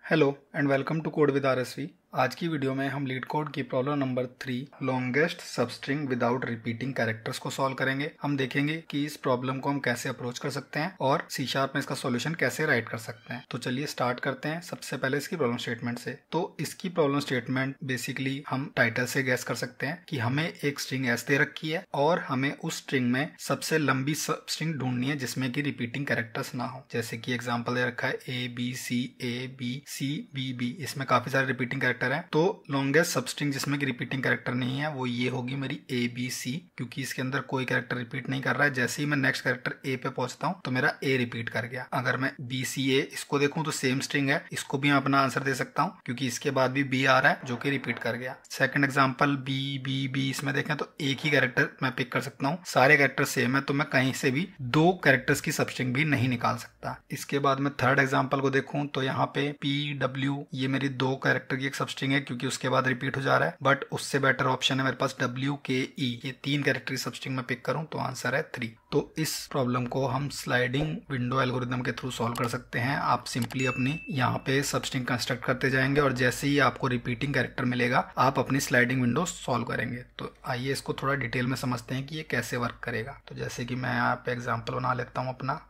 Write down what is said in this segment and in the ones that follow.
Hello and welcome to code with RSV. आज की video में हम लीड कोड की problem number 3 longest substring without repeating characters को सॉल्व करेंगे। हम देखेंगे कि इस प्रॉब्लम को हम कैसे अप्रोच कर सकते हैं और C# में इसका सॉल्यूशन कैसे राइट कर सकते हैं। तो चलिए स्टार्ट करते हैं। सबसे पहले इसकी प्रॉब्लम स्टेटमेंट से। तो इसकी प्रॉब्लम स्टेटमेंट बेसिकली हम टाइटल से गैस कर सकते हैं कि हमें एक स्ट्रिंग S दे रखी है और हमें उस स्ट्रिंग में सबसे लंबी स्ट्रिंग ढूंढनी है जिसमें कि रिपीटिंग कैरेक्टर्स ना हो। जैसे कि एग्जाम्पल दे रखा है ABCABCBB, इसमें काफी सारे रिपीटिंग कैरेक्टर हैं। तो लॉन्गेस्ट सबस्ट्रिंग जिसमें कि रिपीटिंग कैरेक्टर नहीं है वो ये होगी मेरी ABC, क्योंकि इसके अंदर कोई कैरेक्टर रिपीट नहीं कर रहा है। जैसे ही मैं नेक्स्ट कैरेक्टर A पे पहुंचता हूं तो मेरा A रिपीट कर गया। अगर मैं BCA इसको देखूं तो सेम स्ट्रिंग है, इसको भी मैं अपना आंसर दे सकता हूं क्योंकि इसके बाद भी B आ रहा है जो कि रिपीट कर गया। सेकंड एग्जांपल BBB, इसमें देखें तो एक ही कैरेक्टर मैं पिक कर सकता हूँ, सारे कैरेक्टर सेम है तो मैं कहीं से भी दो कैरेक्टर्स की सबस्ट्रिंग भी नहीं निकाल सकता। इसके बाद मैं थर्ड एग्जाम्पल को देखूं तो यहाँ पे PW, ये मेरी दो कैरेक्टर की एक सबस्ट्रिंग है क्योंकि उसके बाद रिपीट हो जा रहा है, बट उससे बेटर ऑप्शन है मेरे पास WKE, ये तीन कैरेक्टर की सबस्ट्रिंग में पिक करूं तो आंसर है 3। तो इस प्रॉब्लम को हम स्लाइडिंग विंडो एल्गोरिथम के थ्रू सॉल्व कर सकते हैं। आप सिंपली अपनी यहाँ पे सबस्ट्रिंग कंस्ट्रक्ट करते जाएंगे और जैसे ही आपको रिपीटिंग कैरेक्टर मिलेगा आप अपनी स्लाइडिंग विंडो सॉल्व करेंगे। तो आइए इसको थोड़ा डिटेल में समझते हैं कि ये कैसे वर्क करेगा। तो जैसे कि मैं यहाँ पे एग्जाम्पल बना लेता हूँ अपना।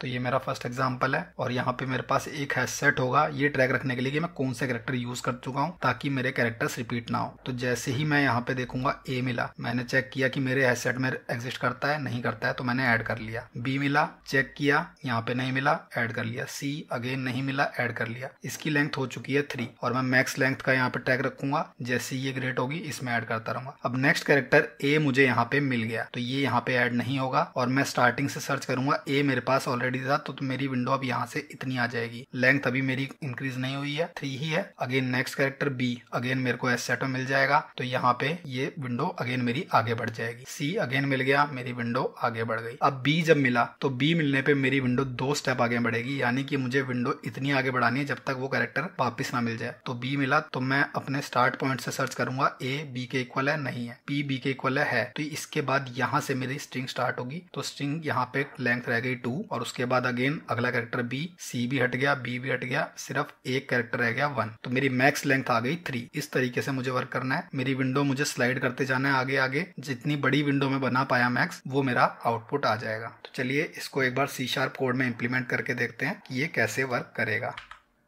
तो ये मेरा फर्स्ट एग्जांपल है और यहाँ पे मेरे पास एक हैश सेट होगा ये ट्रैक रखने के लिए कि मैं कौन से कैरेक्टर यूज कर चुका हूँ ताकि मेरे कैरेक्टर्स रिपीट ना हो। तो जैसे ही मैं यहाँ पे देखूंगा A मिला, मैंने चेक किया कि मेरे हैश सेट में एग्जिस्ट करता है नहीं करता है तो मैंने ऐड कर लिया। B मिला, चेक किया, यहाँ पे नहीं मिला, ऐड कर लिया। C अगेन नहीं मिला, ऐड कर लिया। इसकी लेंथ हो चुकी है 3 और मैं मैक्स लेंथ का यहाँ पे टैग रखूंगा। जैसे ये ग्रेट होगी इसमें ऐड करता रहूंगा। अब नेक्स्ट कैरेक्टर A मुझे यहाँ पे मिल गया तो ये यहाँ पे ऐड नहीं होगा और मैं स्टार्टिंग से सर्च करूंगा। A मेरे पास ऑलरेडी था तो मेरी विंडो अब यहाँ से इतनी आ जाएगी। लेंथ अभी मेरी इंक्रीज नहीं हुई है, 3 ही है। Again next character B, again मेरे को एस सेट में मिल जाएगा तो यहाँ पे ये विंडो अगेन मेरी आगे बढ़ जाएगी। C अगेन मिल गया, मेरी विंडो आगे बढ़ गई। अब B जब मिला तो B मिलने पे मेरी विंडो 2 स्टेप आगे बढ़ेगी, यानी कि मुझे विंडो इतनी आगे बढ़ानी है जब तक वो कैरेक्टर वापिस ना मिल जाए। तो B मिला तो मैं अपने स्टार्ट पॉइंट से सर्च करूंगा A B के इक्वल है, नहीं है। P B के इक्वल है तो इसके बाद यहाँ से मेरी स्ट्रिंग स्टार्ट होगी। तो स्ट्रिंग यहाँ पे लेंथ रह गई 2 और उसके बाद अगेन अगला कैरेक्टर B, C भी हट गया, B भी हट गया, सिर्फ एक कैरेक्टर रह गया 1। तो मेरी मैक्स लेंथ आ गई 3। इस तरीके से मुझे वर्क करना है। मेरी विंडो मुझे स्लाइड करते जाना है आगे आगे, जितनी बड़ी विंडो में बना पाया मैक्स वो मेरा आउटपुट आ जाएगा। तो चलिए इसको एक बार C# कोड में इंप्लीमेंट करके देखते हैं कि ये कैसे वर्क करेगा।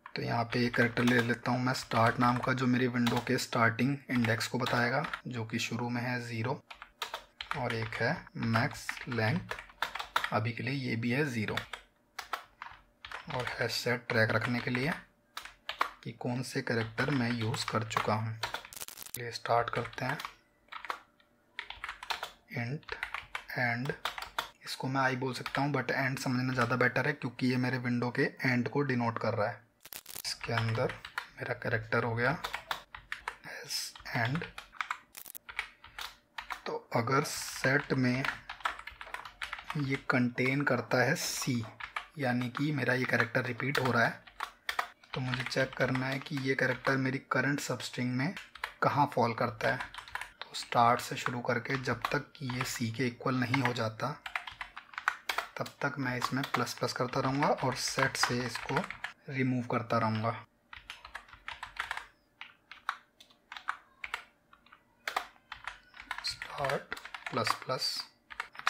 तो यहाँ पे एक कैरेक्टर ले लेता हूँ मैं स्टार्ट नाम का, जो मेरी विंडो के स्टार्टिंग इंडेक्स को बताएगा, जो कि शुरू में है 0 और एक है मैक्स लेंथ, अभी के लिए ये भी है 0। और हैश सेट ट्रैक रखने के लिए कि कौन से कैरेक्टर मैं यूज़ कर चुका हूँ। चलिए स्टार्ट करते हैं। इंट एंड, इसको मैं आई बोल सकता हूँ बट एंड समझना ज़्यादा बेटर है क्योंकि ये मेरे विंडो के एंड को डिनोट कर रहा है। इसके अंदर मेरा कैरेक्टर हो गया एस एंड। तो अगर सेट में ये कंटेन करता है C, यानी कि मेरा ये कैरेक्टर रिपीट हो रहा है, तो मुझे चेक करना है कि ये कैरेक्टर मेरी करंट सबस्ट्रिंग में कहाँ फॉल करता है। तो स्टार्ट से शुरू करके जब तक कि ये C के इक्वल नहीं हो जाता तब तक मैं इसमें प्लस प्लस करता रहूँगा और सेट से इसको रिमूव करता रहूँगा। स्टार्ट प्लस प्लस,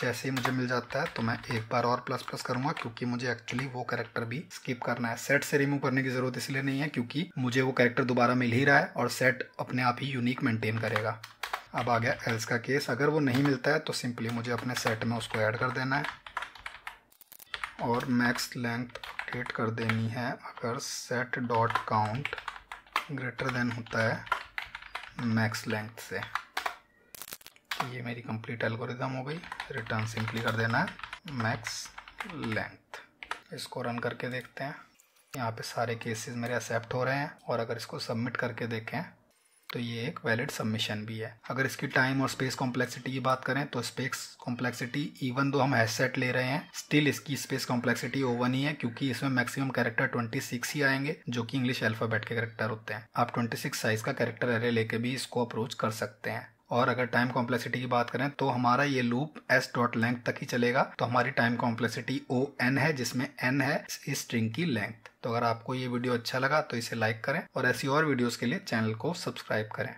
जैसे ही मुझे मिल जाता है तो मैं एक बार और प्लस प्लस करूंगा क्योंकि मुझे एक्चुअली वो कैरेक्टर भी स्किप करना है। सेट से रिमूव करने की जरूरत इसलिए नहीं है क्योंकि मुझे वो कैरेक्टर दोबारा मिल ही रहा है और सेट अपने आप ही यूनिक मेंटेन करेगा। अब आ गया एल्स का केस। अगर वो नहीं मिलता है तो सिंपली मुझे अपने सेट में उसको ऐड कर देना है और मैक्स लेंथ अपडेट कर देनी है अगर set dot count greater than होता है मैक्स लेंथ से। ये मेरी कंप्लीट एल्गोरिथम हो गई। रिटर्न सिंपली कर देना है मैक्स लेंथ। इसको रन करके देखते हैं। यहाँ पे सारे केसेस मेरे एक्सेप्ट हो रहे हैं और अगर इसको सबमिट करके देखें तो ये एक वैलिड सबमिशन भी है। अगर इसकी टाइम और स्पेस कॉम्प्लेक्सिटी की बात करें तो स्पेस कॉम्प्लेक्सिटी इवन दो हम हैश सेट ले रहे हैं स्टिल इसकी स्पेस कॉम्प्लेक्सिटी ओवन ही है क्योंकि इसमें मैक्सिमम कैरेक्टर 26 ही आएंगे जो कि इंग्लिश अल्फाबेट के कैरेक्टर होते हैं। आप 26 साइज का कैरेक्टर एरे लेके भी इसको अप्रोच कर सकते हैं। और अगर टाइम कॉम्प्लेक्सिटी की बात करें तो हमारा ये लूप s डॉट लेंथ तक ही चलेगा। तो हमारी टाइम कॉम्प्लेक्सिटी o n है, जिसमें n है इस स्ट्रिंग की लेंथ। तो अगर आपको ये वीडियो अच्छा लगा तो इसे लाइक करें और ऐसी और वीडियोस के लिए चैनल को सब्सक्राइब करें।